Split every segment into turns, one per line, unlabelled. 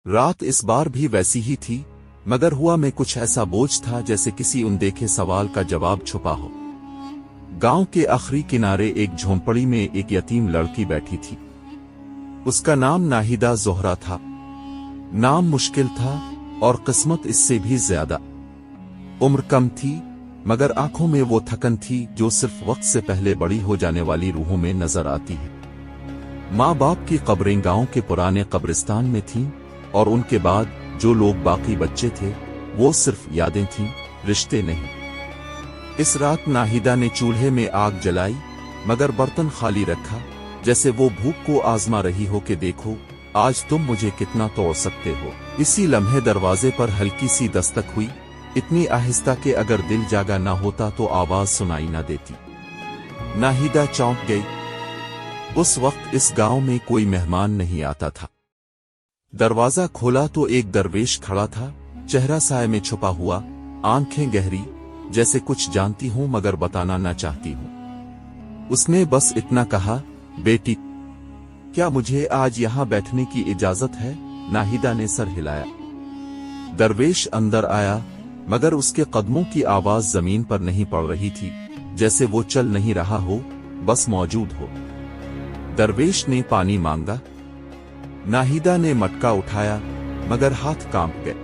रात इस बार भी वैसी ही थी, मगर हुआ में कुछ ऐसा बोझ था जैसे किसी अनदेखे सवाल का जवाब छुपा हो। गांव के आखिरी किनारे एक झोंपड़ी में एक यतीम लड़की बैठी थी। उसका नाम नाहिदा जोहरा था। नाम मुश्किल था और किस्मत इससे भी ज्यादा। उम्र कम थी, मगर आंखों में वो थकन थी जो सिर्फ वक्त से पहले बड़ी हो जाने वाली रूहों में नजर आती है। माँ बाप की कब्रें गांव के पुराने कब्रिस्तान में थीं, और उनके बाद जो लोग बाकी बच्चे थे वो सिर्फ यादें थीं, रिश्ते नहीं। इस रात नाहिदा ने चूल्हे में आग जलाई, मगर बर्तन खाली रखा, जैसे वो भूख को आजमा रही हो कि देखो आज तुम मुझे कितना तोड़ सकते हो। इसी लम्हे दरवाजे पर हल्की सी दस्तक हुई, इतनी आहिस्ता कि अगर दिल जागा ना होता तो आवाज सुनाई ना देती। नाहिदा चौंक गई। उस वक्त इस गांव में कोई मेहमान नहीं आता था। दरवाजा खोला तो एक दरवेश खड़ा था, चेहरा साए में छुपा हुआ, आंखें गहरी, जैसे कुछ जानती हूं मगर बताना ना चाहती हूं। उसने बस इतना कहा, बेटी क्या मुझे आज यहां बैठने की इजाजत है? नाहिदा ने सर हिलाया। दरवेश अंदर आया, मगर उसके कदमों की आवाज जमीन पर नहीं पड़ रही थी, जैसे वो चल नहीं रहा हो, बस मौजूद हो। दरवेश ने पानी मांगा। नाहिदा ने मटका उठाया, मगर हाथ कांप गए।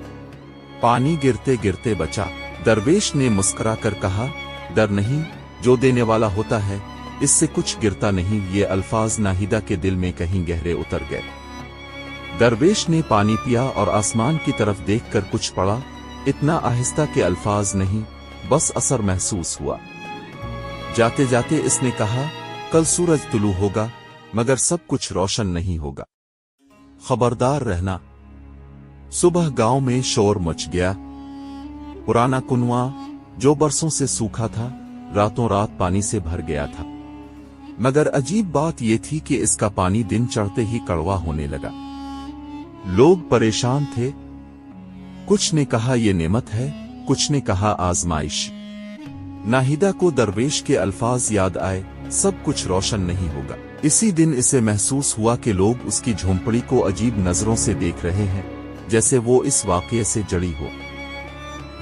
पानी गिरते गिरते बचा। दरवेश ने मुस्कुराकर कहा, डर नहीं, जो देने वाला होता है इससे कुछ गिरता नहीं। ये अल्फाज नाहिदा के दिल में कहीं गहरे उतर गए। दरवेश ने पानी पिया और आसमान की तरफ देखकर कुछ पढ़ा, इतना आहिस्ता के अल्फाज नहीं, बस असर महसूस हुआ। जाते जाते इसने कहा, कल सूरज तुलू होगा, मगर सब कुछ रोशन नहीं होगा, खबरदार रहना। सुबह गांव में शोर मच गया। पुराना कुआं जो बरसों से सूखा था, रातों रात पानी से भर गया था। मगर अजीब बात यह थी कि इसका पानी दिन चढ़ते ही कड़वा होने लगा। लोग परेशान थे। कुछ ने कहा यह नेमत है, कुछ ने कहा आजमाइश। नाहिदा को दरवेश के अल्फाज याद आए, सब कुछ रोशन नहीं होगा। इसी दिन इसे महसूस हुआ कि लोग उसकी झोंपड़ी को अजीब नजरों से देख रहे हैं, जैसे वो इस वाकये से जड़ी हो।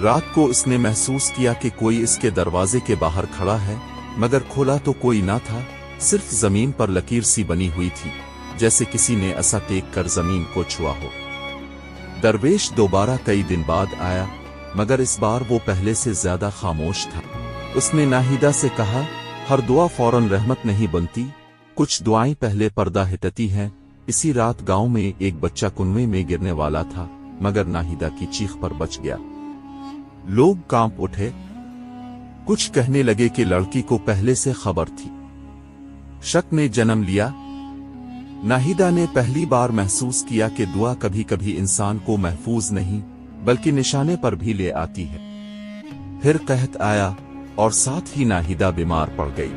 रात को उसने महसूस किया कि कोई इसके दरवाजे के बाहर खड़ा है, मगर खोला तो कोई ना था, सिर्फ जमीन पर लकीर सी बनी हुई थी, जैसे किसी ने ऐसा टेक कर जमीन को छुआ हो। दरवेश दोबारा कई दिन बाद आया, मगर इस बार वो पहले से ज्यादा खामोश था। उसने नाहिदा से कहा, हर दुआ फौरन रहमत नहीं बनती, कुछ दुआएं पहले पर्दा हटाती हैं। इसी रात गांव में एक बच्चा कुएं में गिरने वाला था, मगर नाहिदा की चीख पर बच गया। लोग कांप उठे। कुछ कहने लगे कि लड़की को पहले से खबर थी। शक ने जन्म लिया। नाहिदा ने पहली बार महसूस किया कि दुआ कभी कभी इंसान को महफूज नहीं बल्कि निशाने पर भी ले आती है। फिर कहत आया और साथ ही नाहिदा बीमार पड़ गई।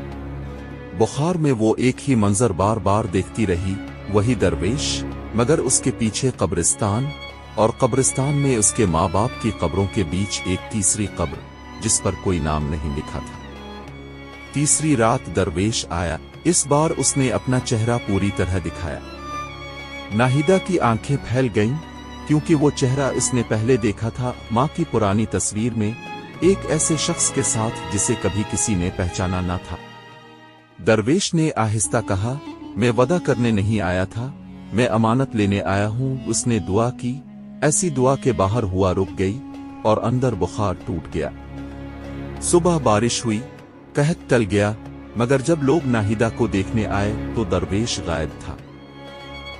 बुखार में वो एक ही मंजर बार बार देखती रही, वही दरवेश, मगर उसके पीछे कब्रिस्तान, और कब्रिस्तान में उसके माँ बाप की कब्रों के बीच एक तीसरी कब्र, जिस पर कोई नाम नहीं लिखा था। तीसरी रात दरवेश आया। इस बार उसने अपना चेहरा पूरी तरह दिखाया। नाहिदा की आंखें फैल गईं, क्योंकि वो चेहरा इसने पहले देखा था, माँ की पुरानी तस्वीर में, एक ऐसे शख्स के साथ जिसे कभी किसी ने पहचाना ना था। दरवेश ने आहिस्ता कहा, मैं वदा करने नहीं आया था, मैं अमानत लेने आया हूं। उसने दुआ की, ऐसी दुआ के बाहर हुआ रुक गई और अंदर बुखार टूट गया। सुबह बारिश हुई, कहत टल गया, मगर जब लोग नाहिदा को देखने आए तो दरवेश गायब था।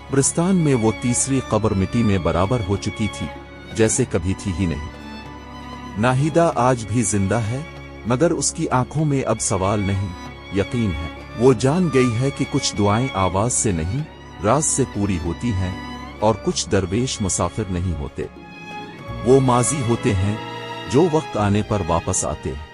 कब्रिस्तान में वो तीसरी कब्र मिट्टी में बराबर हो चुकी थी, जैसे कभी थी ही नहीं। नाहिदा आज भी जिंदा है, मगर उसकी आंखों में अब सवाल नहीं, यकीन है। वो जान गई है कि कुछ दुआएं आवाज से नहीं, राज से पूरी होती हैं, और कुछ दरवेश मुसाफिर नहीं होते, वो माजी होते हैं जो वक्त आने पर वापस आते हैं।